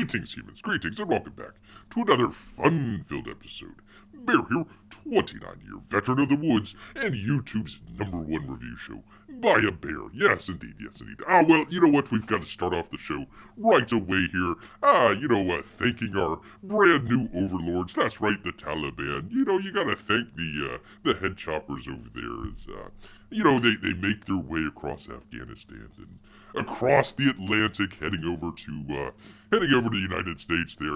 Greetings, humans, greetings, and welcome back to another fun-filled episode. Bear here, 29-year veteran of the woods, and YouTube's #1 review show, By a Bear. Yes, indeed, yes, indeed. Well, you know what? We've got to start off the show right away here. Thanking our brand new overlords. That's right, the Taliban. You gotta thank the head choppers over there as, they make their way across Afghanistan and across the Atlantic, heading over to the United States. There,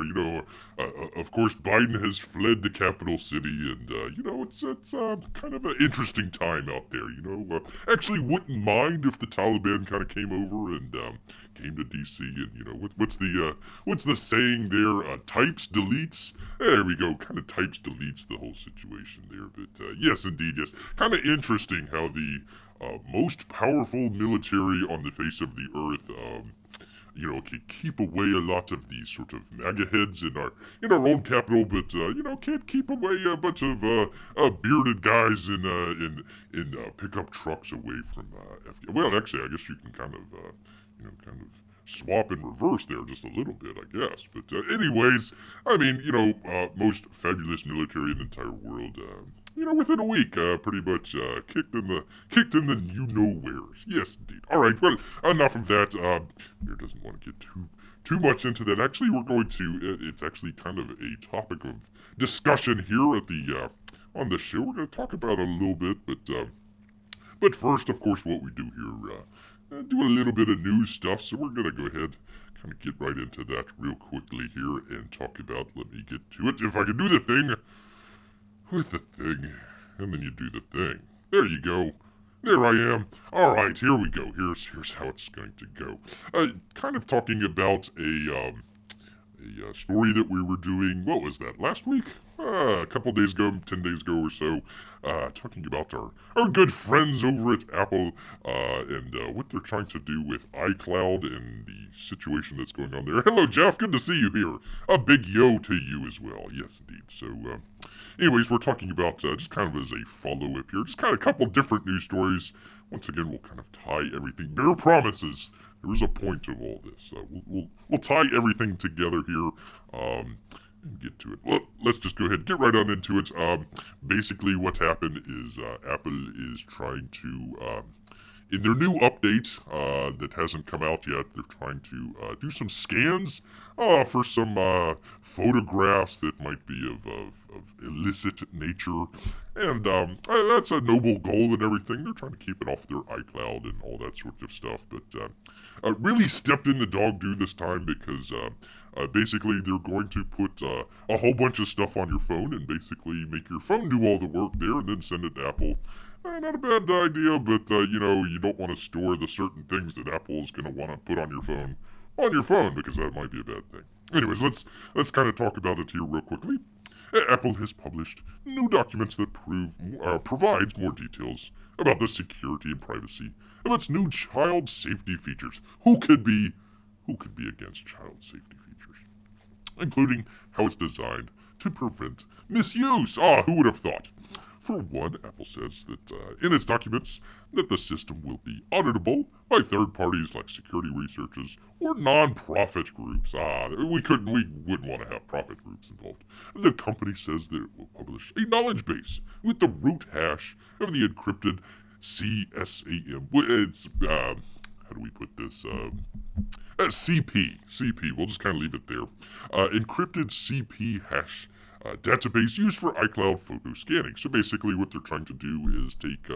of course, Biden has fled the capital city, and it's kind of an interesting time out there. Actually, wouldn't mind if the Taliban kind of came over and came to DC, and what's the saying there? Types deletes. There we go. Kind of types deletes the whole situation there. But yes, indeed, yes. Kind of interesting how the most powerful military on the face of the earth, can keep away a lot of these sort of MAGA heads in our own capital, but can't keep away a bunch of bearded guys in pickup trucks away from Afghanistan. Well, actually, I guess you can kind of swap in reverse there just a little bit, I guess. But anyways, I mean, most fabulous military in the entire world. Within a week, pretty much kicked in the you-know-wheres. Yes, indeed. All right, well, enough of that. Bear doesn't want to get too much into that. Actually, we're going to. It's actually kind of a topic of discussion here at the on the show. We're going to talk about it a little bit, but first, of course, what we do here, do a little bit of news stuff. So we're going to go ahead, kind of get right into that real quickly here and talk about. Let me get to it. If I can do the thing. With the thing, and then you do the thing. There you go. There I am. All right, here we go. Here's how it's going to go. Kind of talking about a story that we were doing. What was that? Last week? A couple days ago, 10 days ago or so. Talking about our good friends over at Apple and what they're trying to do with iCloud and the situation that's going on there. Hello, Jeff. Good to see you here. A big yo to you as well. Yes, indeed. So, anyways, we're talking about just kind of as a follow-up here. Just kind of a couple different news stories. Once again, we'll kind of tie everything. Bear promises. There is a point to all this. We'll tie everything together here. And get to it. Well, let's just go ahead and get right on into it. Basically, what happened is Apple is trying to, in their new update that hasn't come out yet, they're trying to do some scans for some photographs that might be of illicit nature. And that's a noble goal and everything. They're trying to keep it off their iCloud and all that sort of stuff. But really stepped in the dog do this time because basically they're going to put a whole bunch of stuff on your phone and basically make your phone do all the work there and then send it to Apple. Not a bad idea, but you don't want to store the certain things that Apple is going to want to put on your phone because that might be a bad thing. Anyways, let's kind of talk about it here real quickly. Apple has published new documents that provides more details about the security and privacy of its new child safety features. Who could be against child safety features? Including how it's designed to prevent misuse. Who would have thought? For one, Apple says that in its documents that the system will be auditable by third parties like security researchers or non-profit groups. We wouldn't want to have profit groups involved. The company says that it will publish a knowledge base with the root hash of the encrypted CSAM. It's how do we put this? CP. We'll just kind of leave it there. Encrypted CP hash. Database used for iCloud photo scanning. So basically what they're trying to do is take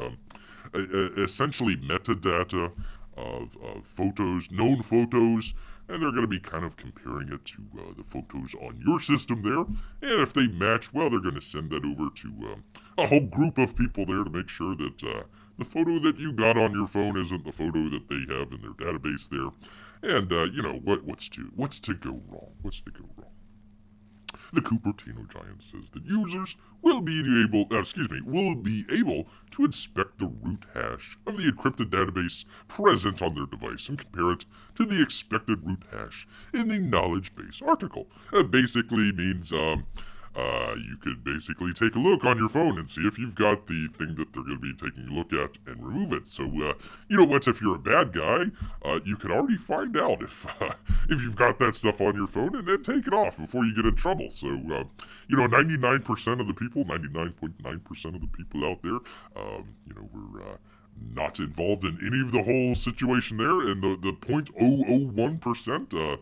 essentially metadata of photos, known photos, and they're going to be kind of comparing it to the photos on your system there. And if they match, well, they're going to send that over to a whole group of people there to make sure that the photo that you got on your phone isn't the photo that they have in their database there. And, what's to go wrong? The Cupertino giant says that users will be able to inspect the root hash of the encrypted database present on their device and compare it to the expected root hash in the knowledge base article. Basically means you could basically take a look on your phone and see if you've got the thing that they're going to be taking a look at and remove it. So, if you're a bad guy, you can already find out if if you've got that stuff on your phone, and then take it off before you get in trouble. So, 99% of the people, 99.9% of the people out there, were not involved in any of the whole situation there, and the 0.001%,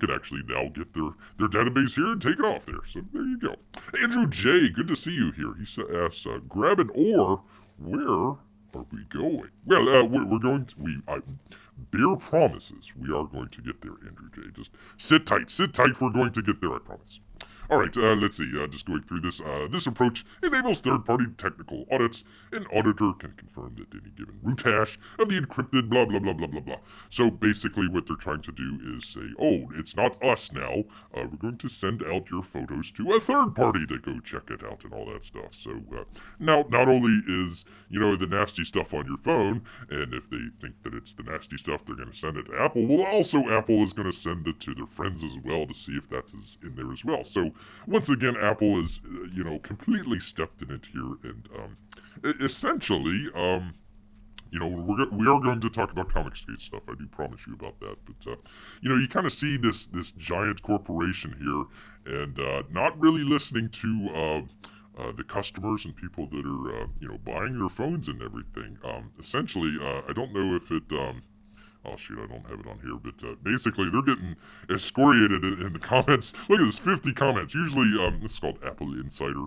could actually now get their database here and take it off there. So there you go. Andrew J, good to see you here. He asks, grab an oar. Where are we going? Well, we're going to, bear promises we are going to get there, Andrew J. Just sit tight, we're going to get there, I promise. All right, let's see. Just going through this. This approach enables third-party technical audits. An auditor can confirm that any given root hash of the encrypted blah, blah, blah, blah, blah, blah. So basically what they're trying to do is say, oh, it's not us now. We're going to send out your photos to a third party to go check it out and all that stuff. So now, not only is, the nasty stuff on your phone, and if they think that it's the nasty stuff, they're going to send it to Apple. Well, also Apple is going to send it to their friends as well to see if that is in there as well. So once again, Apple is, completely stepped in it here, and essentially, we are going to talk about ComicsGate stuff. I do promise you about that. But you kind of see this giant corporation here, and not really listening to the customers and people that are buying their phones and everything. Essentially, I don't know if it. Oh shoot, I don't have it on here, but basically they're getting excoriated in the comments. Look at this, 50 comments. Usually, this is called Apple Insider.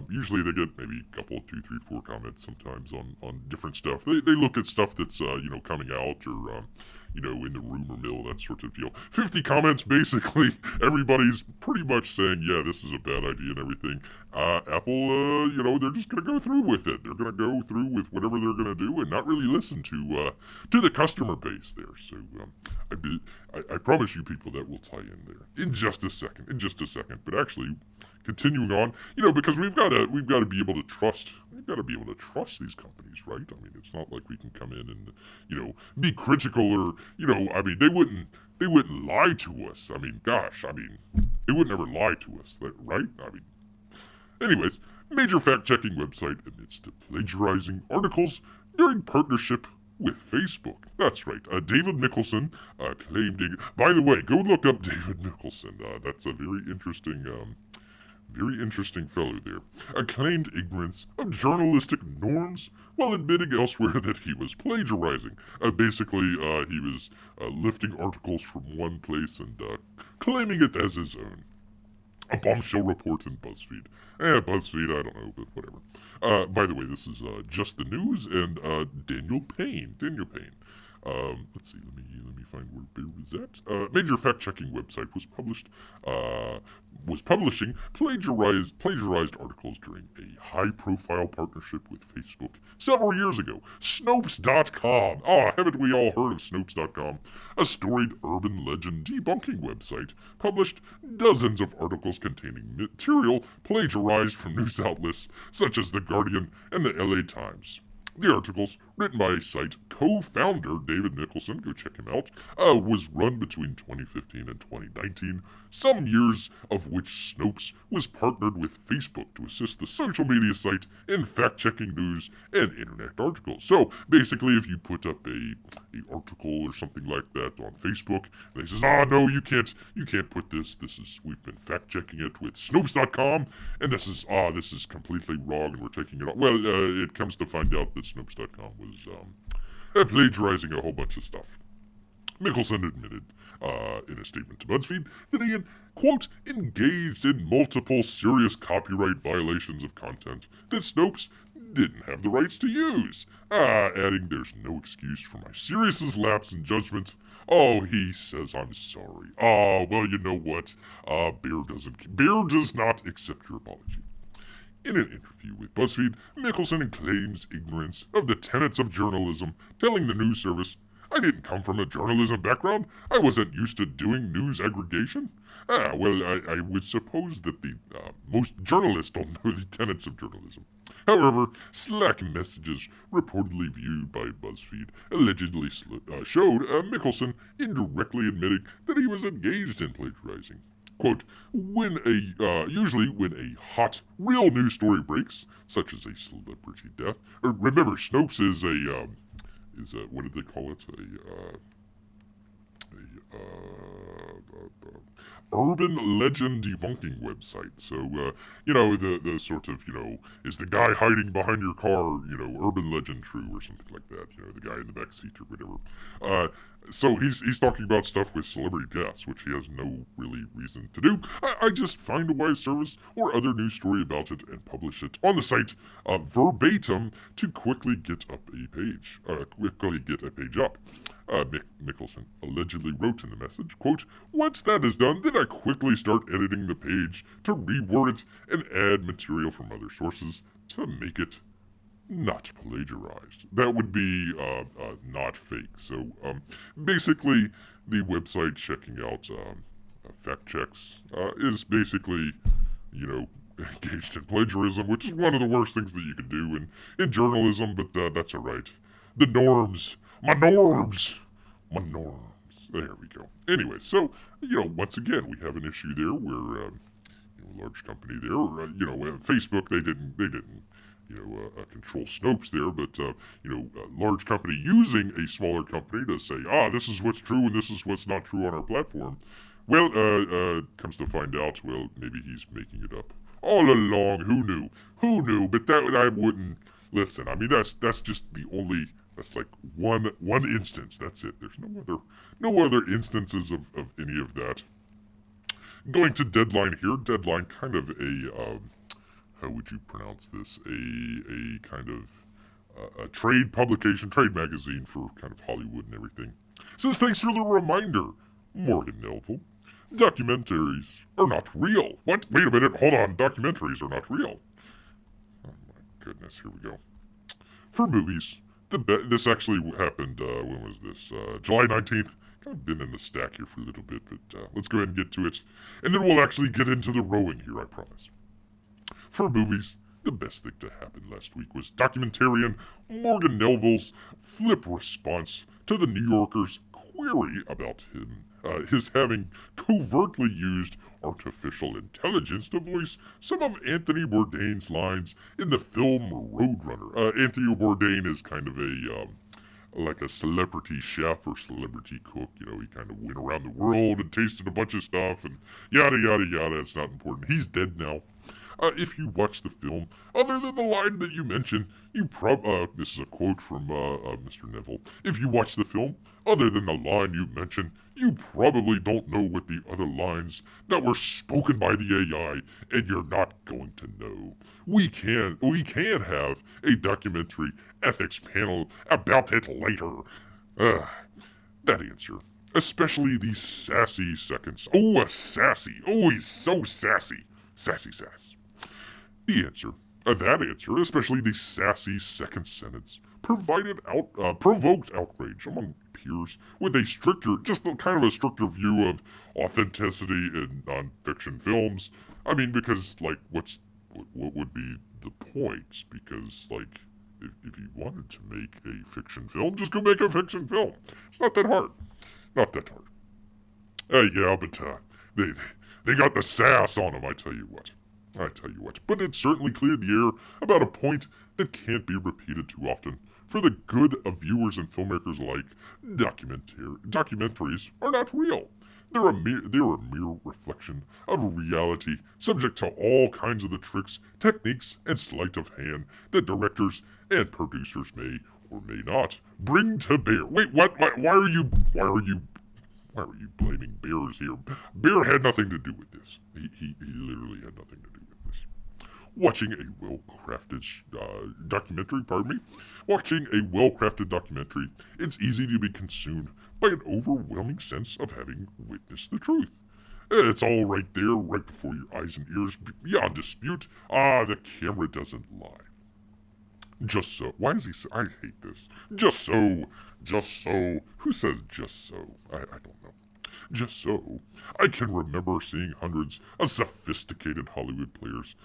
Usually they get maybe a couple, 2, 3, 4 comments sometimes on different stuff. They look at stuff that's, coming out or, in the rumor mill, that sort of deal. 50 comments, basically, everybody's pretty much saying, yeah, this is a bad idea and everything. Apple, they're just going to go through with it. They're going to go through with whatever they're going to do and not really listen to the customer base there. So I promise you people that will tie in there in just a second. But actually, continuing on, because we've got to be able to trust. We've got to be able to trust these companies, right? I mean, it's not like we can come in and be critical or they wouldn't lie to us. I mean, gosh, they would never lie to us, right? Anyways, major fact-checking website admits to plagiarizing articles during partnership with Facebook. That's right. David Nicholson claimed. By the way, go look up David Nicholson. That's a very interesting fellow there. Claimed ignorance of journalistic norms while admitting elsewhere that he was plagiarizing. Basically, he was lifting articles from one place and claiming it as his own. A bombshell report in BuzzFeed. BuzzFeed, I don't know, but whatever. By the way, this is Just the News and Daniel Payne. Let's see, let me find where Bear was at. Major fact-checking website was publishing plagiarized articles during a high-profile partnership with Facebook several years ago. Snopes.com. Haven't we all heard of Snopes.com? A storied urban legend debunking website published dozens of articles containing material plagiarized from news outlets such as The Guardian and the LA Times. The articles, written by site co-founder David Nicholson, go check him out, was run between 2015 and 2019, some years of which Snopes was partnered with Facebook to assist the social media site in fact-checking news and internet articles. So basically, if you put up a article or something like that on Facebook, and they says, no, you can't put this. We've been fact-checking it with Snopes.com, and this is completely wrong, and we're taking it off. Well, it comes to find out that Snopes.com was plagiarizing a whole bunch of stuff. Nicholson admitted in a statement to BuzzFeed that he had, quote, engaged in multiple serious copyright violations of content that Snopes didn't have the rights to use, adding there's no excuse for my serious lapse in judgment. He says I'm sorry. Well, you know what? Bear does not accept your apology. In an interview with BuzzFeed, Nicholson claims ignorance of the tenets of journalism, telling the news service, I didn't come from a journalism background. I wasn't used to doing news aggregation. Well, I would suppose that the most journalists don't know the tenets of journalism. However, Slack messages reportedly viewed by BuzzFeed allegedly showed Mickelson indirectly admitting that he was engaged in plagiarizing. Quote, usually when a hot, real news story breaks, such as a celebrity death, remember, Snopes is what did they call it? urban legend debunking website. So, the sort of, is the guy hiding behind your car, urban legend true or something like that. The guy in the back seat or whatever. So he's talking about stuff with celebrity deaths, which he has no really reason to do. I just find a wise service or other news story about it and publish it on the site verbatim to quickly get up a page. Quickly get a page up. Mickelson allegedly wrote in the message, quote, "Once that is done, then I quickly start editing the page to reword it and add material from other sources to make it not plagiarized." That would be not fake. So basically, the website checking out fact checks is basically, engaged in plagiarism, which is one of the worst things that you can do in journalism, but that's all right. The norms. My norms. My norms. There we go. Anyway, so, once again, we have an issue there where, a large company there, Facebook, they didn't control Snopes there, but, a large company using a smaller company to say, this is what's true and this is what's not true on our platform. Well, comes to find out, well, maybe he's making it up. All along, who knew? Who knew? But that I wouldn't listen. I mean, that's just the only. That's like one instance. That's it. There's no other instances of any of that. Going to Deadline here. Deadline, kind of a how would you pronounce this? A kind of a trade publication, trade magazine for kind of Hollywood and everything. Says thanks for the reminder, Morgan Melville. Documentaries are not real. What? Wait a minute. Hold on. Documentaries are not real. Oh my goodness. Here we go. For movies, this actually happened. When was this? July 19th. Kind of been in the stack here for a little bit, but let's go ahead and get to it, and then we'll actually get into the rowing here. I promise. For movies, the best thing to happen last week was documentarian Morgan Melville's flip response to the New Yorker's query about his having covertly used artificial intelligence to voice some of Anthony Bourdain's lines in the film Roadrunner. Anthony Bourdain is kind of like a celebrity chef or celebrity cook. He kind of went around the world and tasted a bunch of stuff and yada yada yada. It's not important. He's dead now. If you watch the film, other than the line that you mentioned, this is a quote from Mr. Neville. If you watch the film, other than the line you mentioned, you probably don't know what the other lines that were spoken by the AI, and you're not going to know. We can have a documentary ethics panel about it later. That answer. Especially the sassy seconds. Oh, a sassy. Oh, he's so sassy. Sassy sass. That answer, especially the sassy second sentence, provoked outrage among peers with a stricter view of authenticity in non-fiction films. I mean, because, what would be the point? Because, if you wanted to make a fiction film, just go make a fiction film. It's not that hard. Not that hard. Yeah, but, they got the sass on them, I tell you what. But it certainly cleared the air about a point that can't be repeated too often. For the good of viewers and filmmakers alike, documentaries are not real. They're a mere reflection of reality, subject to all kinds of the tricks, techniques, and sleight of hand that directors and producers may or may not bring to bear. Wait, what? Why are you blaming bears here? Bear had nothing to do with this. He literally had nothing to do with this. Watching a well-crafted documentary, it's easy to be consumed by an overwhelming sense of having witnessed the truth. It's all right there, right before your eyes and ears, beyond dispute. The camera doesn't lie. Just so. Why is he say? I hate this. Just so. Who says just so? I don't know. Just so. I can remember seeing hundreds of sophisticated Hollywood players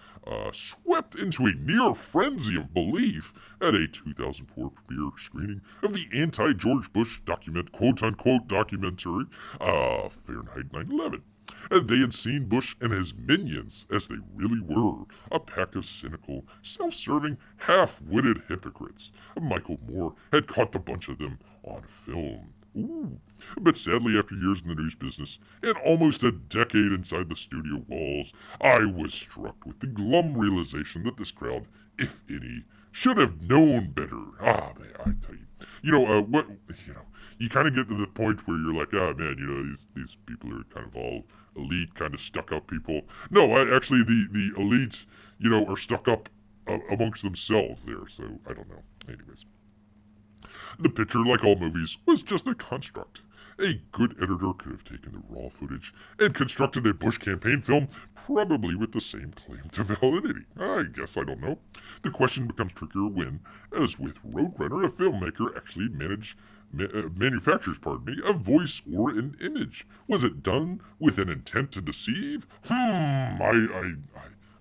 swept into a near frenzy of belief at a 2004 premiere screening of the anti-George Bush quote-unquote documentary, Fahrenheit 9/11. And they had seen Bush and his minions as they really were, a pack of cynical, self-serving, half-witted hypocrites. Michael Moore had caught the bunch of them on film. Ooh. But sadly, after years in the news business and almost a decade inside the studio walls, I was struck with the glum realization that this crowd, if any, should have known better. Ah, man, I tell you. You kind of get to the point where you're like, ah, man, these people are kind of all elite, kind of stuck up people. No, actually, the elite, are stuck up amongst themselves there, so I don't know. Anyways. The picture, like all movies, was just a construct. A good editor could have taken the raw footage and constructed a Bush campaign film, probably with the same claim to validity. I guess I don't know. The question becomes trickier when, as with Roadrunner, a filmmaker actually manufactures, a voice or an image. Was it done with an intent to deceive? I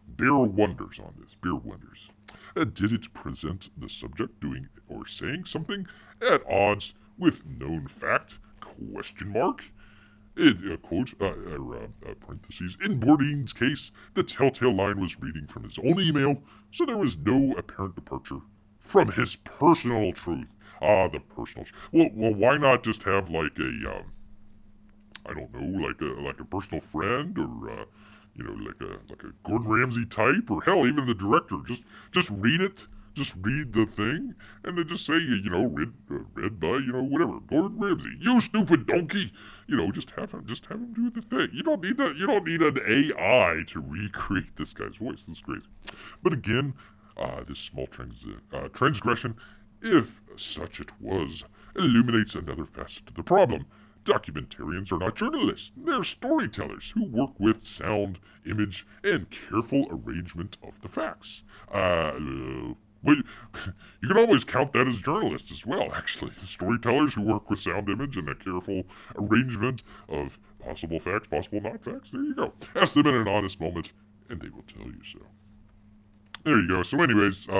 bear wonders on this. Bear wonders. Did it present the subject doing or saying something at odds with known fact? Question mark. Parentheses. In Bourdain's case, the telltale line was reading from his own email, so there was no apparent departure from his personal truth. The personal. Well, why not just have like a, I don't know, like a personal friend or like a Gordon Ramsay type, or hell, even the director. Just read it. Just read the thing, and then just say, read by, whatever, Gordon Ramsay. You stupid donkey. Just have him do the thing. You don't need an AI to recreate this guy's voice. This is crazy. But again, this small transgression, if such it was, illuminates another facet of the problem. Documentarians are not journalists. They're storytellers who work with sound, image, and careful arrangement of the facts. Well, you can always count that as journalists as well, actually. Storytellers who work with sound, image, and a careful arrangement of possible facts, possible not facts. There you go. Ask them in an honest moment, and they will tell you so. There you go. So, anyways, he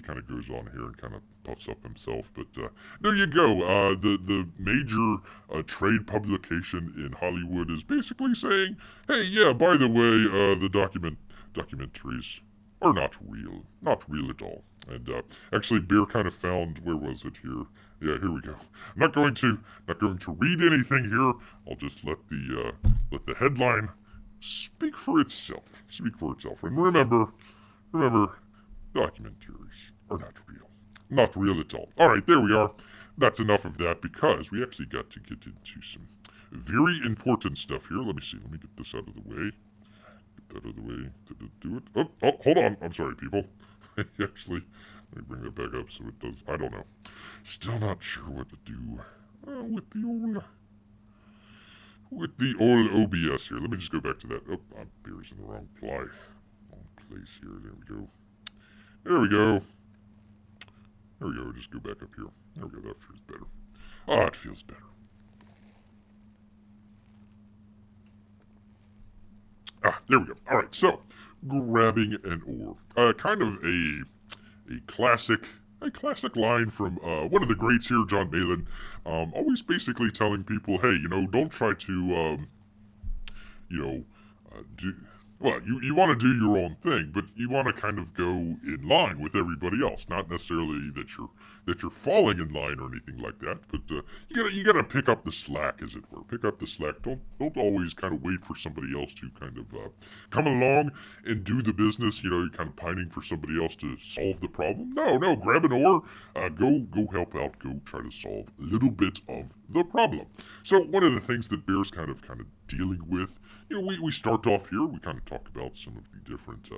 kind of goes on here and kind of puffs up himself, but there you go. The major trade publication in Hollywood is basically saying, hey, yeah, by the way, the documentaries are not real at all. And actually, Bear kind of found, where was it here? Yeah, here we go. I'm not going to read anything here. I'll just let the headline speak for itself. And remember, documentaries are not real. Not real at all. All right, there we are. That's enough of that, because we actually got to get into some very important stuff here. Let me see. Let me get this out of the way. Did it do it? Oh, hold on. I'm sorry, people. Actually, let me bring that back up so it does. I don't know. Still not sure what to do with the old OBS here. Let me just go back to that. Oh, Bear's in the wrong place here. There we go. Just go back up here. There we go. That feels better. It feels better. There we go. All right, so grabbing an oar, kind of a classic line from one of the greats here, John Malin. Always basically telling people, hey, don't try to, do. Well, you want to do your own thing, but you want to kind of go in line with everybody else. Not necessarily that you're falling in line or anything like that, but you gotta pick up the slack, as it were. Pick up the slack. Don't always kind of wait for somebody else to kind of come along and do the business. You're kind of pining for somebody else to solve the problem. No, grab an oar. Go help out. Go try to solve a little bit of the problem. So one of the things that Bear's kind of dealing with. We start off here. We kind of talk about some of the different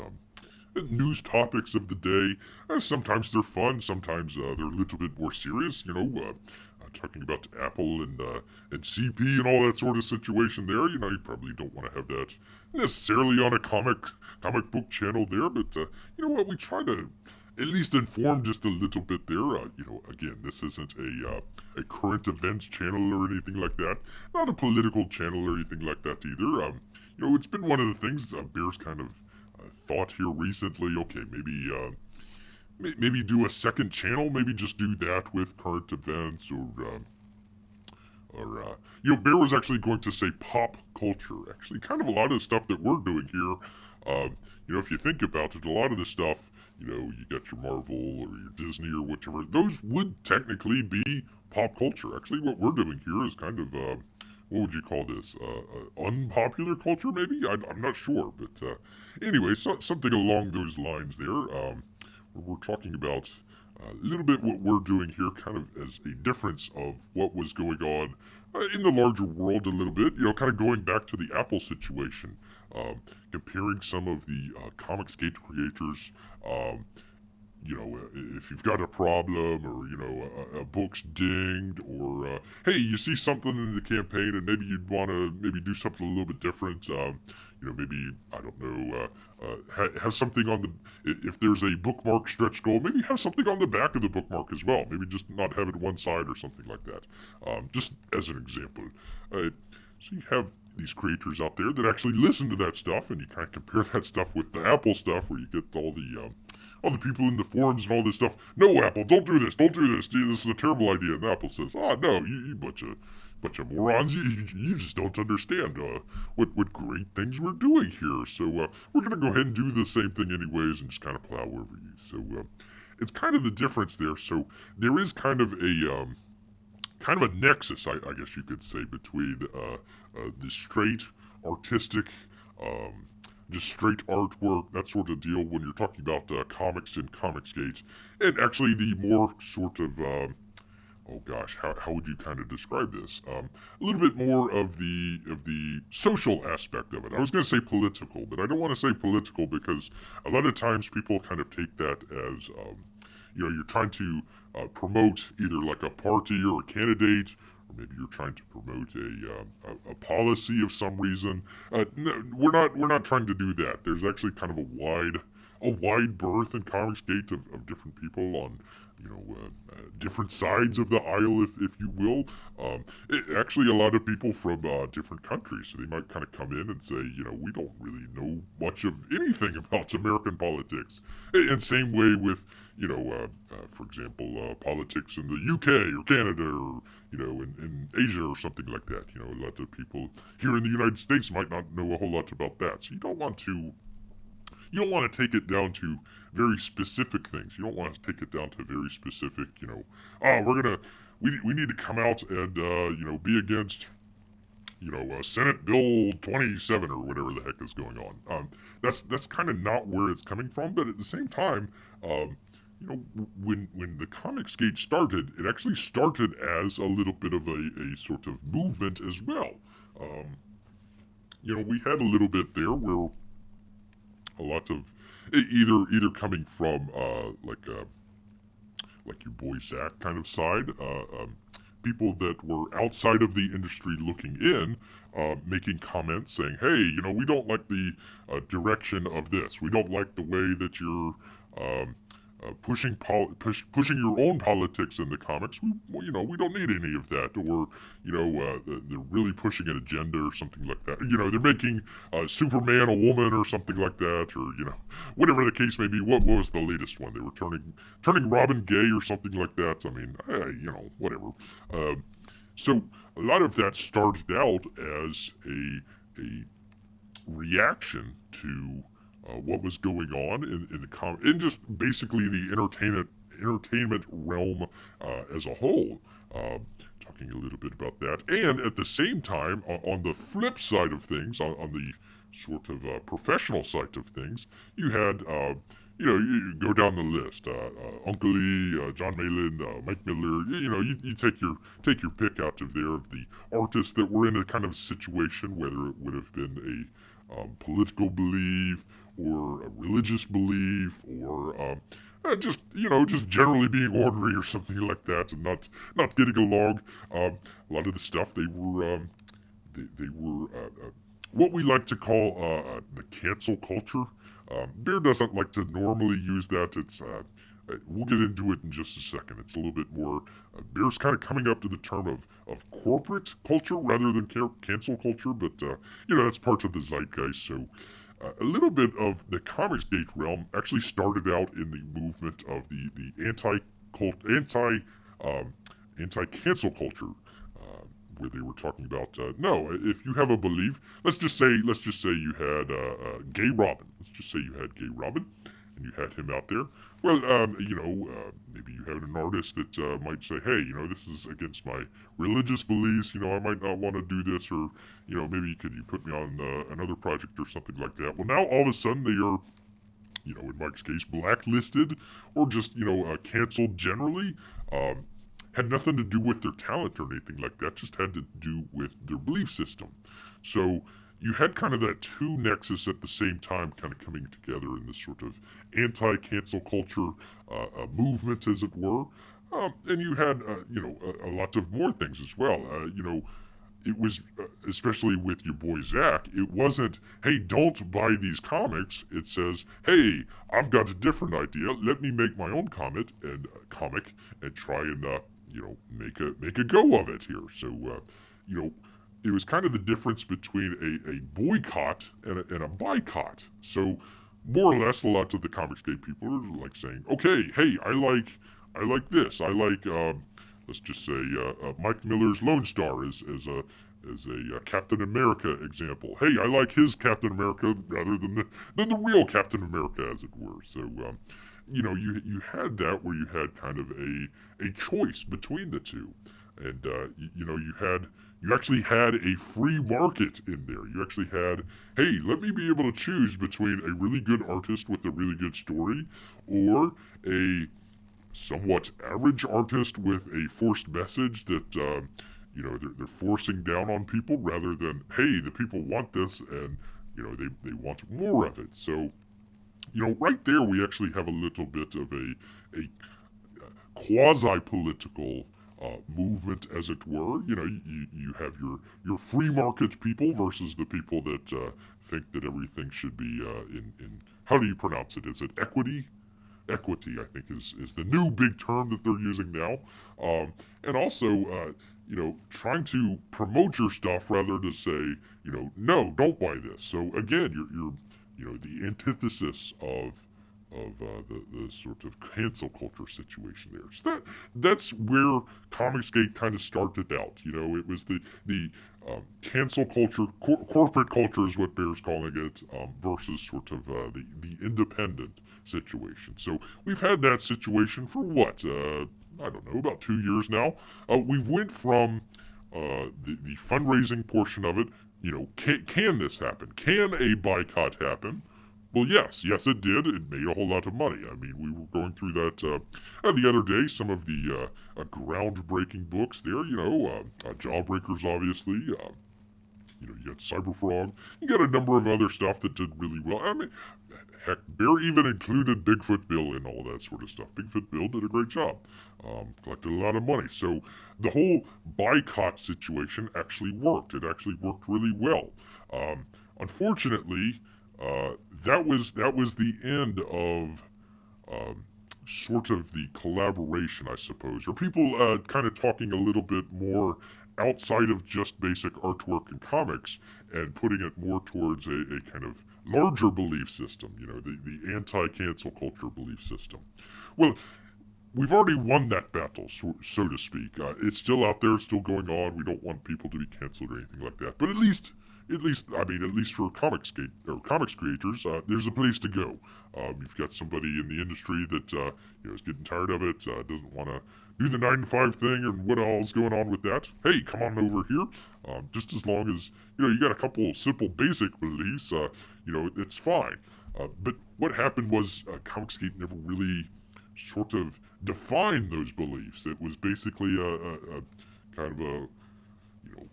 news topics of the day. Sometimes they're fun. Sometimes they're a little bit more serious. Talking about Apple and CP and all that sort of situation there. You probably don't want to have that necessarily on a comic book channel there. But you know what? We try to at least inform just a little bit there. Again, this isn't a current events channel or anything like that. Not a political channel or anything like that either. It's been one of the things Bear's kind of thought here recently. Okay, maybe do a second channel. Maybe just do that with current events or Bear was actually going to say pop culture. Actually, kind of a lot of the stuff that we're doing here. If you think about it, a lot of the stuff, you got your Marvel or your Disney or whichever, those would technically be pop culture. Actually, what we're doing here is kind of what would you call this? Unpopular culture, maybe? I'm not sure, but anyway, something along those lines there. We're talking about a little bit what we're doing here, kind of as a difference of what was going on in the larger world a little bit. Kind of going back to the Apple situation, comparing some of the ComicsGate creators. If you've got a problem or, a book's dinged or, hey, you see something in the campaign and maybe you'd want to maybe do something a little bit different. Maybe, I don't know, have something on if there's a bookmark stretch goal, maybe have something on the back of the bookmark as well. Maybe just not have it one side or something like that. Just as an example. So you have these creators out there that actually listen to that stuff, and you kind of compare that stuff with the Apple stuff, where you get all the people in the forums and all this stuff. No, Apple, don't do this. Don't do this. This is a terrible idea. And Apple says, no, you bunch of morons. You just don't understand what great things we're doing here. So we're gonna go ahead and do the same thing anyways, and just kind of plow over you. So it's kind of the difference there. So there is kind of a nexus, I guess you could say, between the straight artistic, just straight artwork, that sort of deal, when you're talking about comics and ComicsGate, and actually the more sort of, how would you kind of describe this? A little bit more of the social aspect of it. I was going to say political, but I don't want to say political because a lot of times people kind of take that as you're trying to promote either like a party or a candidate, or maybe you're trying to promote a policy of some reason. No, we're not trying to do that. There's actually kind of a wide berth in ComicsGate of different people on different sides of the aisle, if you will. Actually, a lot of people from different countries, so they might kind of come in and say, we don't really know much of anything about American politics. And same way with, for example, politics in the UK or Canada or, in Asia or something like that. A lot of people here in the United States might not know a whole lot about that. So you don't want to take it down to very specific things. You don't want to take it down to very specific, we need to come out and, be against, Senate Bill 27 or whatever the heck is going on. That's kind of not where it's coming from, but at the same time, when the ComicsGate started, it actually started as a little bit of a sort of movement as well. We had a little bit there where a lot of either coming from like your boy Zach kind of side, people that were outside of the industry looking in, making comments saying, hey, we don't like the direction of this. We don't like the way that you're pushing your own politics in the comics. We don't need any of that. Or they're really pushing an agenda or something like that. They're making Superman a woman or something like that, or whatever the case may be. What was the latest one? They were turning Robin gay or something like that. I mean, whatever. So a lot of that started out as a reaction to what was going on in just basically the entertainment realm as a whole. Talking a little bit about that, and at the same time, on the flip side of things, on the sort of professional side of things, you had you go down the list. Uncle Lee, John Malin, Mike Miller. You take your pick out of there of the artists that were in a kind of situation, whether it would have been a political belief or a religious belief or just generally being ornery or something like that and not getting along. A lot of the stuff they were what we like to call the cancel culture. Bear doesn't like to normally use that. It's we'll get into it in just a second. It's a little bit more. Bear's kind of coming up to the term of corporate culture rather than cancel culture, but that's part of the zeitgeist. So a little bit of the ComicsGate realm actually started out in the movement of the anti-cancel culture, where they were talking about no, if you have a belief, let's just say you had gay Robin. Let's just say you had gay Robin. and you had him out there. Well, maybe you have an artist that might say, hey, this is against my religious beliefs. I might not want to do this, or maybe could you put me on another project or something like that. Well, now all of a sudden they are, in Mike's case, blacklisted or just, canceled generally. Had nothing to do with their talent or anything like that, just had to do with their belief system. So you had kind of that two nexus at the same time kind of coming together in this sort of anti-cancel culture movement, as it were. And you had, a lot of more things as well. It was, especially with your boy Zach, it wasn't, hey, don't buy these comics. It says, hey, I've got a different idea. Let me make my own comic and try and, make a go of it here. So, it was kind of the difference between a boycott and a boycott. So, more or less, a lot of the ComicsGate people are like saying, okay, hey, I like this. I like, let's just say, Mike Miller's Lone Star as a Captain America example. Hey, I like his Captain America rather than the real Captain America, as it were. So, you had that where you had kind of a choice between the two, and you actually had a free market in there. You actually had, hey, let me be able to choose between a really good artist with a really good story or a somewhat average artist with a forced message that they're forcing down on people rather than, hey, the people want this and they want more of it. So right there we actually have a little bit of a quasi-political movement, as it were. You have your free market people versus the people that think that everything should be in how do you pronounce it? Is it equity? Equity, I think, is the new big term that they're using now. And also, trying to promote your stuff rather to say, no, don't buy this. So again, you're the antithesis of the sort of cancel culture situation there. So that's where ComicsGate kind of started out. It was the cancel culture, corporate culture is what Bear's calling it, versus sort of the independent situation. So we've had that situation for what? I don't know, about 2 years now. We've went from the fundraising portion of it. Can this happen? Can a boycott happen? Well, yes, it did. It made a whole lot of money. I mean, we were going through that the other day. Some of the groundbreaking books there. Jawbreakers, obviously. You got Cyberfrog. You got a number of other stuff that did really well. I mean, heck, Bear even included Bigfoot Bill in all that sort of stuff. Bigfoot Bill did a great job. Collected a lot of money. So the whole boycott situation actually worked. It actually worked really well. Unfortunately, that was the end of sort of the collaboration, I suppose, or people kind of talking a little bit more outside of just basic artwork and comics and putting it more towards a kind of larger belief system, the anti-cancel culture belief system. Well, we've already won that battle, so to speak. It's still out there, it's still going on. We don't want people to be canceled or anything like that. But at least for ComicsGate or comics creators, there's a place to go. You've got somebody in the industry that is getting tired of it, doesn't want to do the 9 to 5 thing, and what all's going on with that. Hey, come on over here. Just as long as you got a couple simple basic beliefs, it's fine. But what happened was ComicsGate never really sort of defined those beliefs. It was basically a kind of a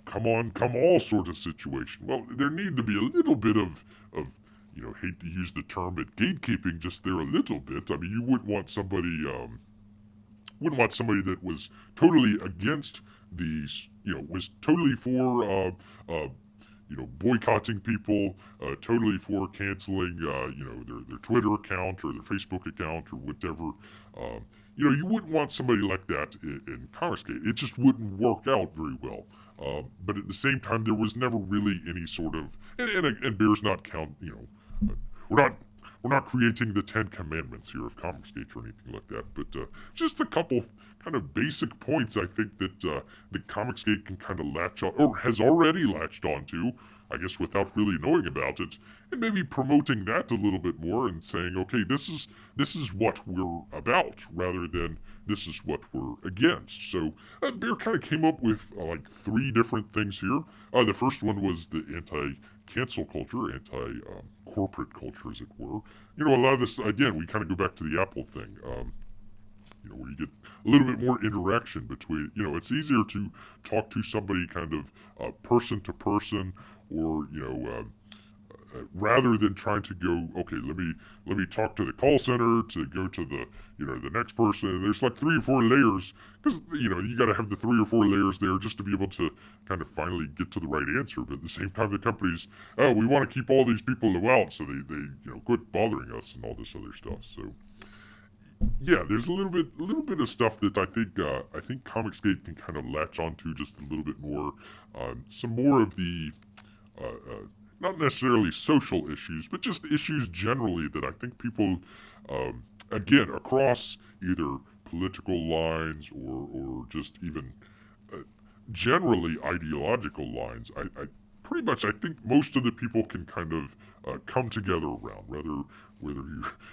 come on, come all sort of situation. Well, there needed to be a little bit of hate to use the term, but gatekeeping just there a little bit. I mean, you wouldn't want somebody that was totally against these, was totally for, boycotting people, totally for canceling, their Twitter account or their Facebook account or whatever. You wouldn't want somebody like that in ComicsGate. It just wouldn't work out very well. But at the same time, there was never really any sort of, and Bear's not we're not not creating the 10 commandments here of ComicsGate or anything like that, but just a couple kind of basic points I think that ComicsGate can kind of latch on, or has already latched onto, I guess, without really knowing about it, and maybe promoting that a little bit more and saying, okay, this is what we're about, rather than this is what we're against. So Bear kind of came up with like 3 different things here. The first one was the anti-cancel culture, anti-corporate culture, as it were. You know, a lot of this, again, we kind of go back to the Apple thing. Where you get a little bit more interaction between, it's easier to talk to somebody kind of person to person, or, rather than trying to go, okay, let me talk to the call center to go to the next person. And there's like 3 or 4 layers, because, you got to have the 3 or 4 layers there just to be able to kind of finally get to the right answer. But at the same time, the companies, we want to keep all these people out, so they quit bothering us and all this other stuff. So, yeah, there's a little bit of stuff that I think ComicsGate can kind of latch onto just a little bit more. Some more of the not necessarily social issues, but just issues generally that I think people, again, across either political lines or just even generally ideological lines, I pretty much I think most of the people can kind of come together around, whether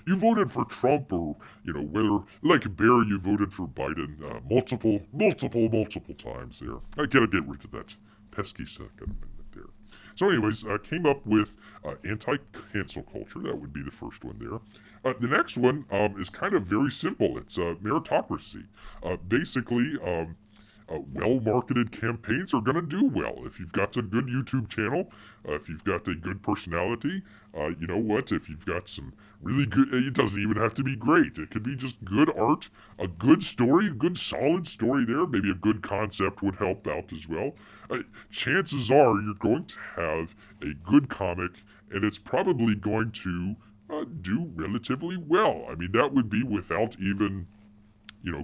you voted for Trump, or whether, like Bear, you voted for Biden multiple times there. I gotta get rid of that pesky second amendment there. So anyways, came up with anti-cancel culture. That would be the first one there. The next one is kind of very simple. It's meritocracy. Basically, well-marketed campaigns are going to do well. If you've got a good YouTube channel, if you've got a good personality, you know what? If you've got some really good, it doesn't even have to be great. It could be just good art, a good story, a good solid story there. Maybe a good concept would help out as well. Chances are you're going to have a good comic, and it's probably going to do relatively well. I mean, that would be without even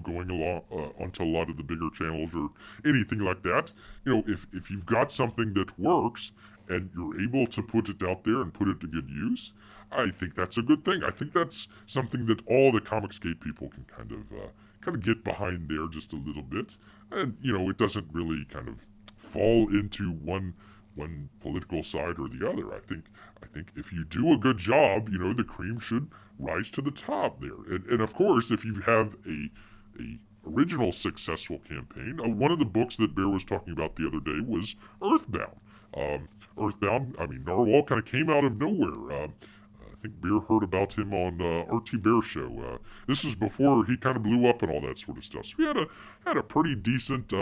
going along onto a lot of the bigger channels or anything like that. If you've got something that works and you're able to put it out there and put it to good use, I think that's a good thing. I think that's something that all the ComicsGate people can kind of get behind there just a little bit, and it doesn't really kind of fall into one political side or the other. I think if you do a good job, the cream should rise to the top there. And of course, if you have a original successful campaign, one of the books that Bear was talking about the other day was Earthbound. Earthbound, I mean, Narwhal kind of came out of nowhere. I think Bear heard about him on RT Bear Show. This was before he kind of blew up and all that sort of stuff. So he had a pretty decent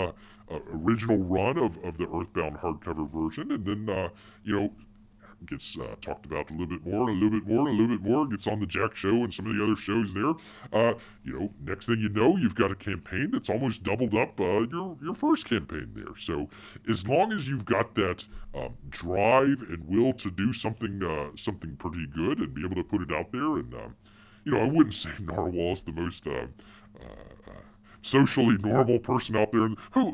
original run of the Earthbound hardcover version, and then gets talked about a little bit more, and a little bit more, and a little bit more. Gets on the Jack Show and some of the other shows there. Next thing you know, you've got a campaign that's almost doubled up your first campaign there. So as long as you've got that drive and will to do something pretty good and be able to put it out there, and I wouldn't say Narwhal's the most socially normal person out there. Who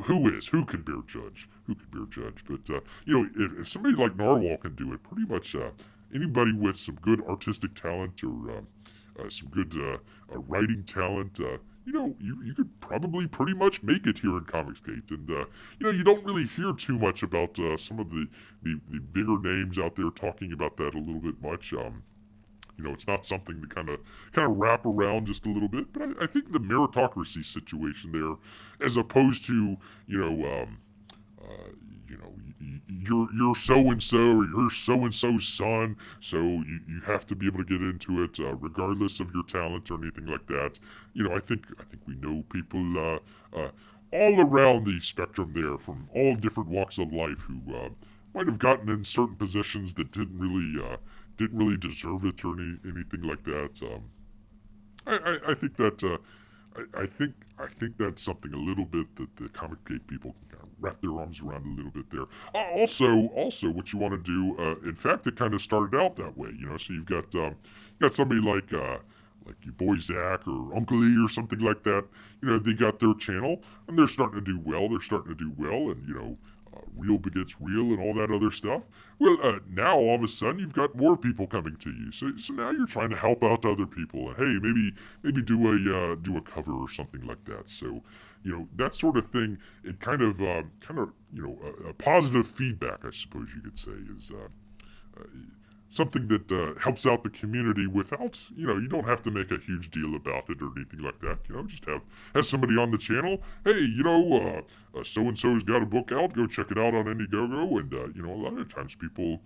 can Bear judge? Who can Bear judge? But if somebody like Narwhal can do it, pretty much anybody with some good artistic talent, or some good writing talent, you could probably pretty much make it here in ComicsGate. And you don't really hear too much about some of the bigger names out there talking about that a little bit much. It's not something to kind of wrap around just a little bit. But I think the meritocracy situation there, as opposed to you're so and so, or you're so and so's son, so you have to be able to get into it regardless of your talent or anything like that. I think we know people all around the spectrum there, from all different walks of life, who might have gotten in certain positions that didn't really deserve it, or anything like that. I think that I think that's something a little bit that the ComicsGate people can kind of wrap their arms around a little bit there. Also, what you want to do, in fact, it kind of started out that way. So you've got somebody like your boy Zach or Uncle E or something like that. They got their channel and they're starting to do well. And real begets real and all that other stuff. Well, now all of a sudden you've got more people coming to you. So now you're trying to help out other people. And hey, maybe do a cover or something like that. So, that sort of thing. It kind of a positive feedback, I suppose you could say, is something that helps out the community without, you don't have to make a huge deal about it or anything like that. Just have somebody on the channel. Hey, so and so's got a book out. Go check it out on Indiegogo. And a lot of times people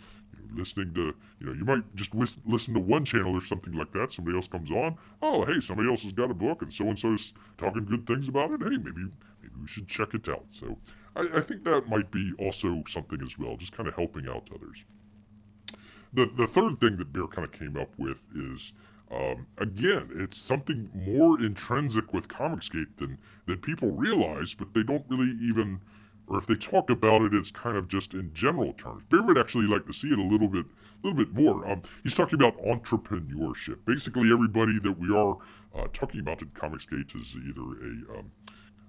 listening to, you might just listen to one channel or something like that. Somebody else comes on. Oh, hey, somebody else has got a book, and so so's talking good things about it. Hey, maybe we should check it out. So I think that might be also something as well, just kind of helping out others. The third thing that Bear kind of came up with is, again, it's something more intrinsic with ComicsGate than people realize, but they don't really even, or if they talk about it, it's kind of just in general terms. Bear would actually like to see it a little bit more. He's talking about entrepreneurship. Basically, everybody that we are talking about in ComicsGate is either a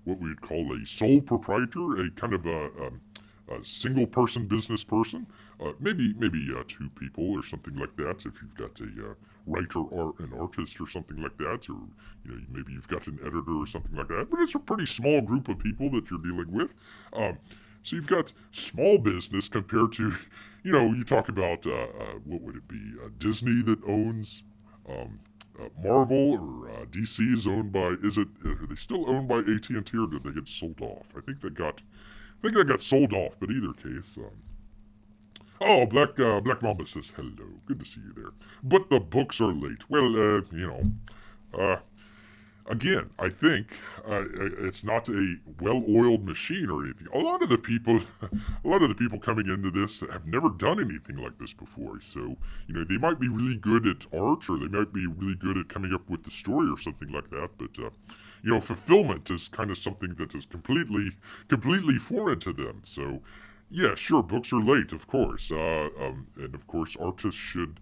what we would call a sole proprietor, a kind of a single person business person, maybe two people or something like that. If you've got a writer or an artist or something like that, or maybe you've got an editor or something like that. But it's a pretty small group of people that you're dealing with. So you've got small business compared to, you talk about what would it be? Disney that owns Marvel, or DC is owned by. Are they still owned by AT&T, or did they get sold off? I think they got sold off, but either case. Black Mamba says hello. Good to see you there. But the books are late. Well, again, I think it's not a well-oiled machine or anything. A lot of the people coming into this have never done anything like this before. So, they might be really good at art, or they might be really good at coming up with the story or something like that. But fulfillment is kind of something that is completely foreign to them. So, yeah, sure, books are late, of course, and of course, artists should,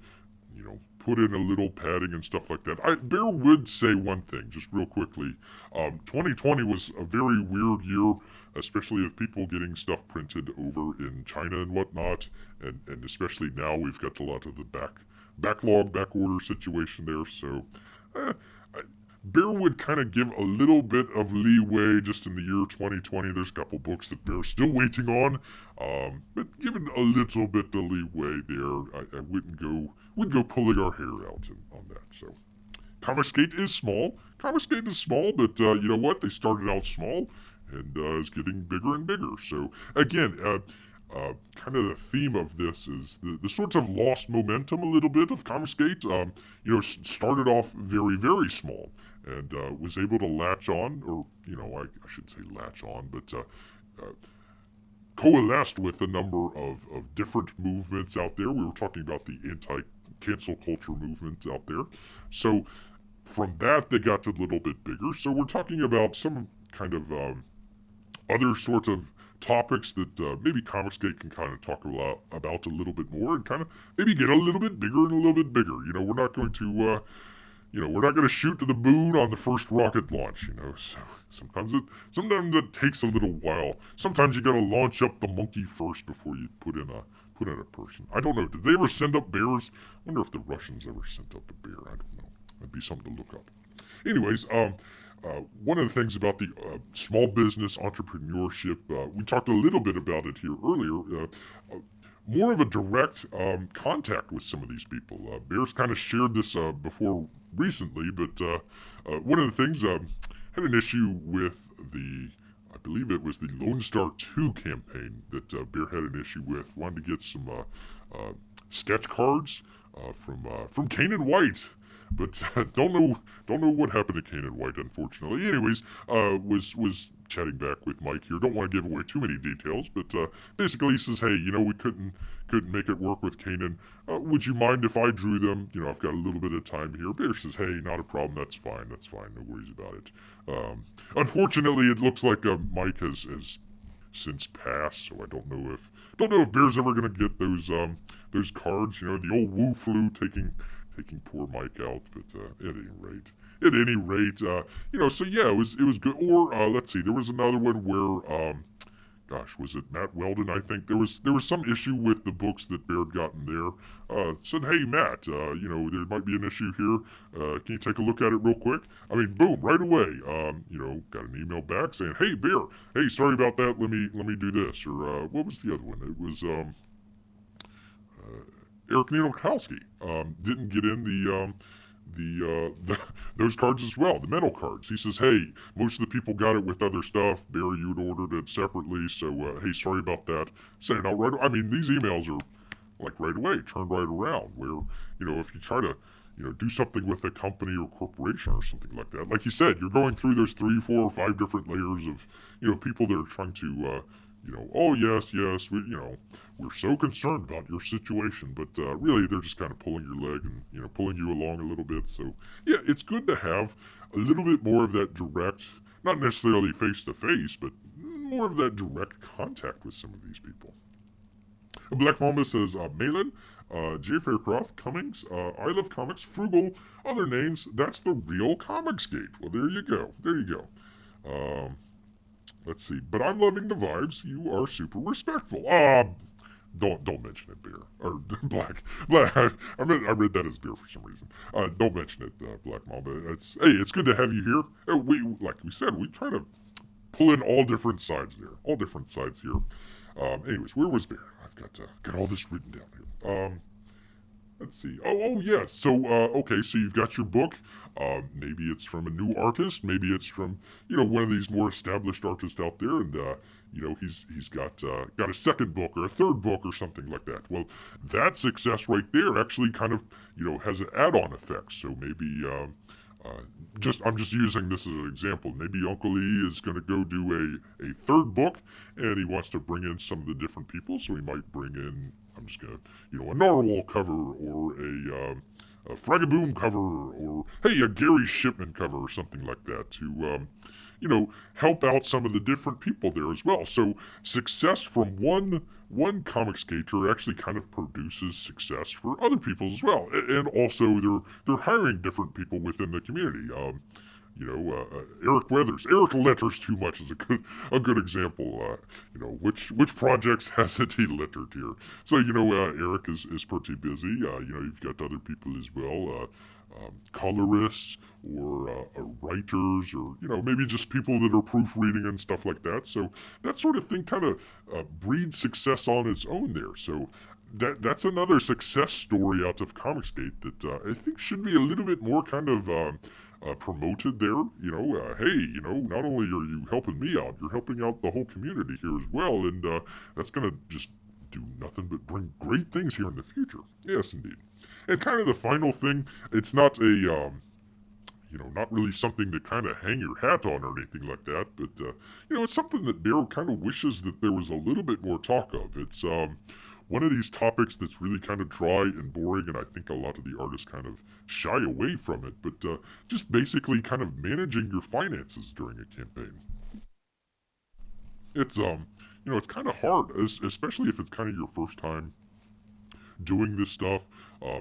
put in a little padding and stuff like that. Bear would say one thing, just real quickly. 2020 was a very weird year, especially with people getting stuff printed over in China and whatnot, and especially now we've got a lot of the back order situation there. So, Bear would kind of give a little bit of leeway just in the year 2020. There's a couple books that Bear's still waiting on, but given a little bit of leeway there, I wouldn't go pulling our hair out on that. So, ComicsGate is small. But you know what? They started out small and is getting bigger and bigger. So again, kind of the theme of this is the sort of lost momentum a little bit of ComicsGate. Started off very, very small and was able to latch on, or I should say latch on, but coalesced with a number of different movements out there. We were talking about the anti-cancel culture movement out there. So from that, they got a little bit bigger. So we're talking about some kind of other sorts of topics that maybe ComicsGate can kind of talk about a little bit more, and kind of maybe get a little bit bigger and a little bit bigger. We're not going to we're not going to shoot to the moon on the first rocket launch. So sometimes it takes a little while. Sometimes you got to launch up the monkey first before you put in a person. I don't know. Did they ever send up bears? I wonder if the Russians ever sent up a bear. I don't know. That'd be something to look up. Anyways, one of the things about the small business entrepreneurship, we talked a little bit about it here earlier. More of a direct contact with some of these people. Bears kind of shared this before recently, but one of the things had an issue with I believe it was the Lone Star 2 campaign that Bear had an issue with. Wanted to get some sketch cards from Kanan White. But don't know what happened to Kanan White, unfortunately. Anyways, was chatting back with Mike here. Don't want to give away too many details, but basically he says, hey, we couldn't make it work with Kanan. Would you mind if I drew them? I've got a little bit of time here. Bear says, hey, not a problem. That's fine. No worries about it. Unfortunately, it looks like Mike has since passed, so I don't know if Bear's ever gonna get those cards. The old Wu flu taking poor Mike out, but at any rate, so yeah, it was good. Or let's see, there was another one where gosh, was it Matt Weldon? I think there was some issue with the books that Bear had gotten there. Said, hey Matt, there might be an issue here. Can you take a look at it real quick? I mean, boom, right away. Got an email back saying, hey Bear, hey, sorry about that. Let me do this. Or what was the other one? It was Eric Nino-Kowski didn't get in those cards as well, the metal cards. He says, hey, most of the people got it with other stuff. Barry, you'd ordered it separately, so hey, sorry about that. Send it out right. I mean, these emails are like right away, turned right around. Where if you try to do something with a company or corporation or something like that, like you said, you're going through those 3, 4, or 5 different layers of people that are trying to oh yes, yes, we're so concerned about your situation, but really they're just kind of pulling your leg and pulling you along a little bit. So yeah, it's good to have a little bit more of that direct, not necessarily face to face, but more of that direct contact with some of these people. Black Mamba says, Malin, J. Faircroft, Cummings, I Love Comics, Frugal, other names, that's the real ComicsGate. Well, there you go. There you go. Let's see. But I'm loving the vibes. You are super respectful. Don't mention it, Bear. Or Black. I read that as Bear for some reason. Don't mention it, Black Mamba. It's good to have you here. Like we said, we try to pull in all different sides there. All different sides here. Anyways, where was Bear? I've got all this written down here. Let's see. Oh, yes. So, okay, so you've got your book. Maybe it's from a new artist. Maybe it's from, one of these more established artists out there, and he's got a second book or a third book or something like that. Well, that success right there actually kind of, has an add-on effect. So maybe, I'm just using this as an example. Maybe Uncle E is going to go do a third book, and he wants to bring in some of the different people. So he might bring in, I'm just gonna, a Narwhal cover or a Fragaboom cover or hey, a Gary Shipman cover or something like that to, help out some of the different people there as well. So success from one comic skater actually kind of produces success for other people as well, and also they're hiring different people within the community. Eric Weathers. Eric Letters too much is a good example. Which projects hasn't he lettered here? So Eric is pretty busy. You've got other people as well, colorists or writers, or maybe just people that are proofreading and stuff like that. So that sort of thing kind of breeds success on its own there. So that's another success story out of ComicsGate that I think should be a little bit more kind of promoted there. Hey, not only are you helping me out, you're helping out the whole community here as well, and that's gonna just do nothing but bring great things here in the future. Yes, indeed. And kind of the final thing, it's not a not really something to kind of hang your hat on or anything like that, but it's something that Bear kind of wishes that there was a little bit more talk of. It's one of these topics that's really kind of dry and boring, and I think a lot of the artists kind of shy away from it, but just basically kind of managing your finances during a campaign. It's kind of hard, especially if it's kind of your first time doing this stuff.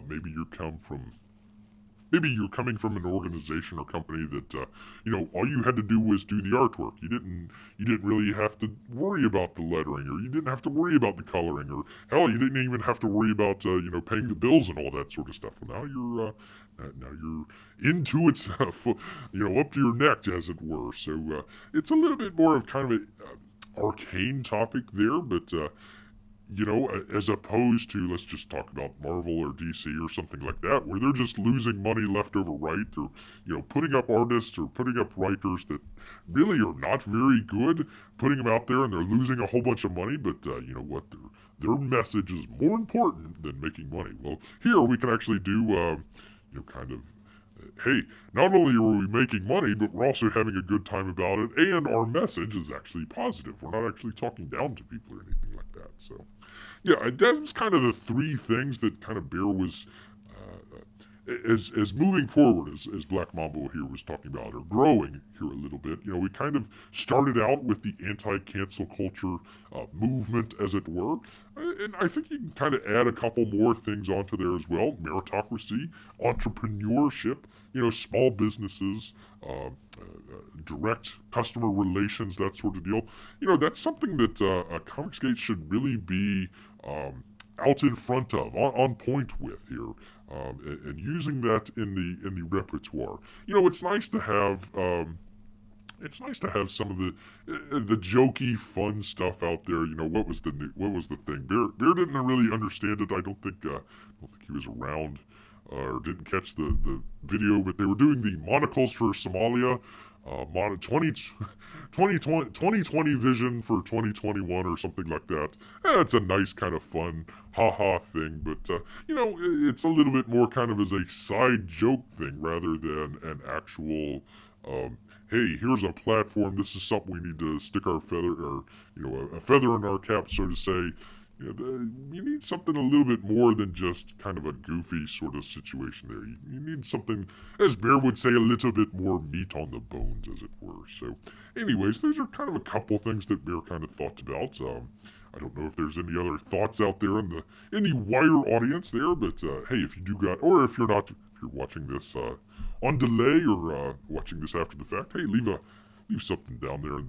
Maybe you're coming from an organization or company that all you had to do was do the artwork. You didn't really have to worry about the lettering, or you didn't have to worry about the coloring, or hell, you didn't even have to worry about paying the bills and all that sort of stuff. Well, now you're into it, up to your neck, as it were. So it's a little bit more of kind of an arcane topic there, but as opposed to, let's just talk about Marvel or DC or something like that, where they're just losing money left over right. They're, putting up artists or putting up writers that really are not very good, putting them out there, and they're losing a whole bunch of money, but you know what? Their message is more important than making money. Well, here we can actually do, kind of, hey, not only are we making money, but we're also having a good time about it, and our message is actually positive. We're not actually talking down to people or anything like that. So, yeah, that was kind of the three things that kind of Bear was as moving forward, as Black Mambo here was talking about, or growing here a little bit, we kind of started out with the anti-cancel culture movement, as it were, and I think you can kind of add a couple more things onto there as well: meritocracy, entrepreneurship, small businesses, direct customer relations, that sort of deal. That's something that ComicsGate should really be out in front of, on point with here, and using that in the repertoire. It's nice to have. It's nice to have some of the jokey, fun stuff out there. What was the thing? Bear didn't really understand it. I don't think he was around or didn't catch the video, but they were doing the monocles for Somalia. 2020 vision for 2021 or something like that. It's a nice kind of fun haha thing, but it's a little bit more kind of as a side joke thing rather than an actual hey, here's a platform, this is something we need to stick our feather, or a feather in our cap, so to say. You need something a little bit more than just kind of a goofy sort of situation there. You need something, as Bear would say, a little bit more meat on the bones, as it were. So, anyways, those are kind of a couple things that Bear kind of thought about. I don't know if there's any other thoughts out there in the wider audience there, but hey, if you do got, or if you're not, if you're watching this on delay or watching this after the fact, hey, leave something down there in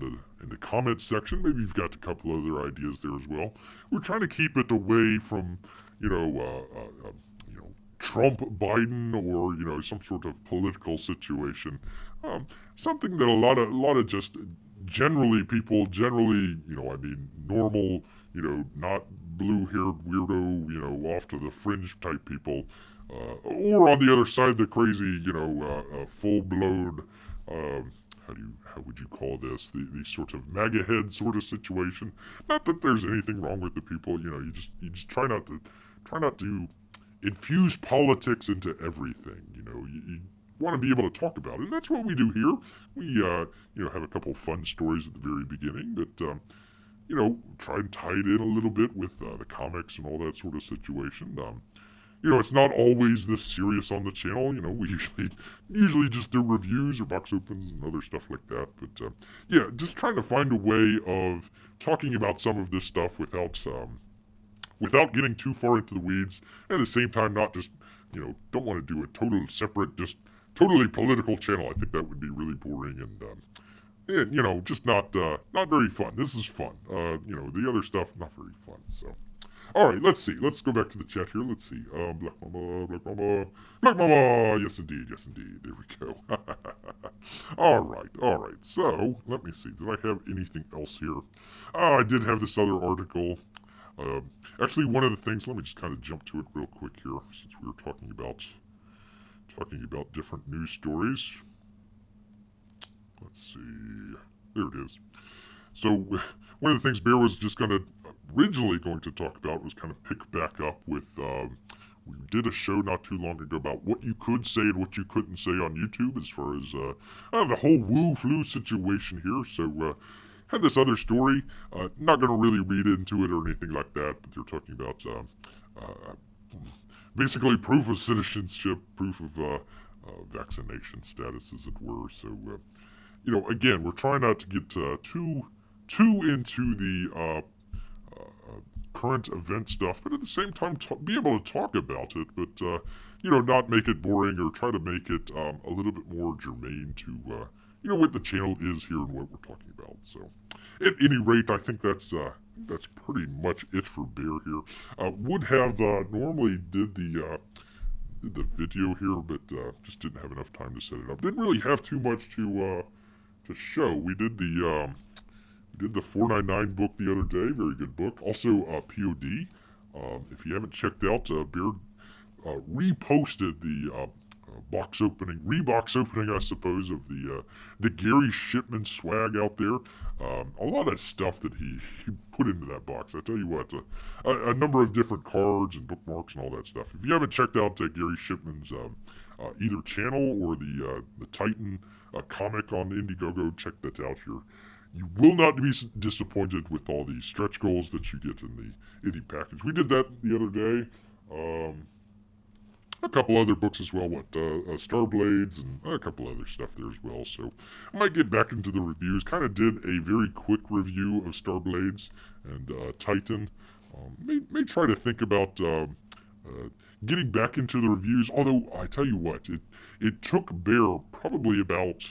the comments section. Maybe you've got a couple other ideas there as well. We're trying to keep it away from Trump, Biden, or some sort of political situation. Something that a lot of just people generally, normal, not blue-haired weirdo, off to the fringe type people, or on the other side, the crazy, full-blown. How would you call this? The sort of MAGA head sort of situation. Not that there's anything wrong with the people. You just try not to infuse politics into everything. You want to be able to talk about it, and that's what we do here. We have a couple fun stories at the very beginning, but try and tie it in a little bit with the comics and all that sort of situation. It's not always this serious on the channel. We usually just do reviews or box opens and other stuff like that. But yeah, just trying to find a way of talking about some of this stuff without getting too far into the weeds. And at the same time, not just don't want to do a total separate, just totally political channel. I think that would be really boring and just not very fun. This is fun. The other stuff not very fun. So. All right, let's see. Let's go back to the chat here. Let's see. Black Mama, Black Mama, Black Mama. Yes, indeed. Yes, indeed. There we go. All right. So, let me see. Did I have anything else here? I did have this other article. Actually, one of the things, let me just kind of jump to it real quick here, since we were talking about different news stories. Let's see. There it is. So, one of the things Bear was just originally going to talk about was kind of pick back up with, we did a show not too long ago about what you could say and what you couldn't say on YouTube as far as the whole Wu Flu situation here. So, had this other story, not going to really read into it or anything like that, but they're talking about basically proof of citizenship, proof of vaccination status, as it were. So, again, we're trying not to get too into the current event stuff, but at the same time be able to talk about it, but not make it boring or try to make it a little bit more germane to what the channel is here and what we're talking about. So, at any rate, I think that's pretty much it for Bear here. Would have normally did the video here, but just didn't have enough time to set it up. Didn't really have too much to show. We did the 499 book the other day. Very good book. Also, POD. If you haven't checked out, Beard reposted the rebox opening, I suppose, of the Gary Shipman swag out there. A lot of stuff that he put into that box. I tell you what, a number of different cards and bookmarks and all that stuff. If you haven't checked out Gary Shipman's either channel or the Titan comic on Indiegogo, check that out here. You will not be disappointed with all the stretch goals that you get in the indie package. We did that the other day. a couple other books as well. Starblades and a couple other stuff there as well. So I might get back into the reviews. Kind of did a very quick review of Starblades and Titan. May try to think about getting back into the reviews. Although I tell you what, it took Bear probably about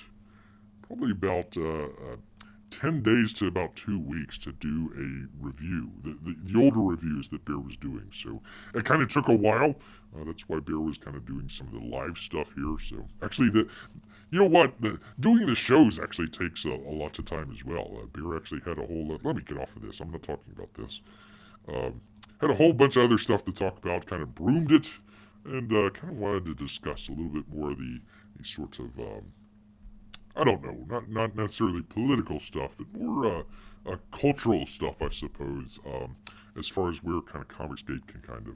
10 days to about 2 weeks to do a review, the older reviews that Bear was doing. So it kind of took a while. That's why Bear was kind of doing some of the live stuff here. So actually, you know what? Doing the shows actually takes a lot of time as well. Bear actually had a whole, let me get off of this. I'm not talking about this. Had a whole bunch of other stuff to talk about, kind of broomed it, and kind of wanted to discuss a little bit more of the sort of I don't know, not necessarily political stuff, but more cultural stuff, I suppose, as far as where kind of ComicsGate can kind of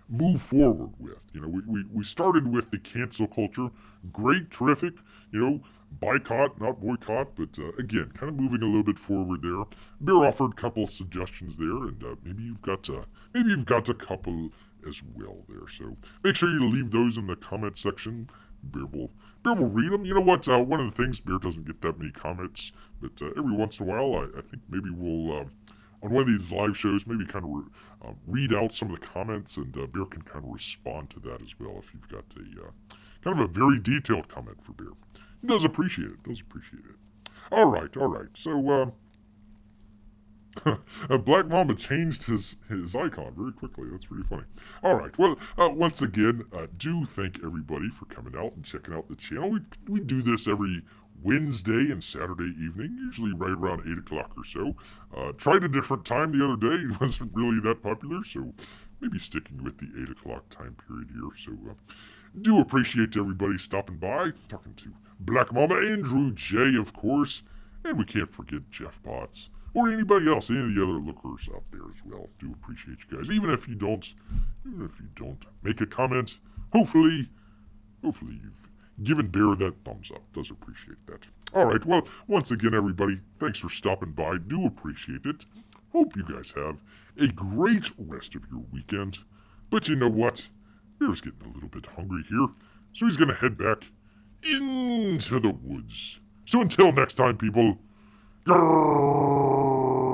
move forward with. You know, we started with the cancel culture, great, terrific, you know, boycott, not boycott, but again, kind of moving a little bit forward there. Bear offered a couple of suggestions there, and maybe you've got a couple as well there. So make sure you leave those in the comment section. Bear will read them. You know what? One of the things, Bear doesn't get that many comments, but every once in a while, I think maybe we'll, on one of these live shows, maybe kind of read out some of the comments, and Bear can kind of respond to that as well if you've got a kind of a very detailed comment for Bear. He does appreciate it. All right. So, Black Mamba changed his icon very quickly. That's pretty funny. All right. Well, once again, do thank everybody for coming out and checking out the channel. We do this every Wednesday and Saturday evening, usually right around 8 o'clock or so. Tried a different time the other day. It wasn't really that popular, so maybe sticking with the 8 o'clock time period here. So, do appreciate everybody stopping by, talking to Black Mamba, Andrew J, of course, and we can't forget Jeff Potts. Or anybody else, any of the other lookers out there as well. Do appreciate you guys. Even if you don't make a comment, hopefully you've given Bear that thumbs up. Does appreciate that. All right, well, once again, everybody, thanks for stopping by. Do appreciate it. Hope you guys have a great rest of your weekend. But you know what? Bear's getting a little bit hungry here, so he's going to head back into the woods. So until next time, people, grrrrr.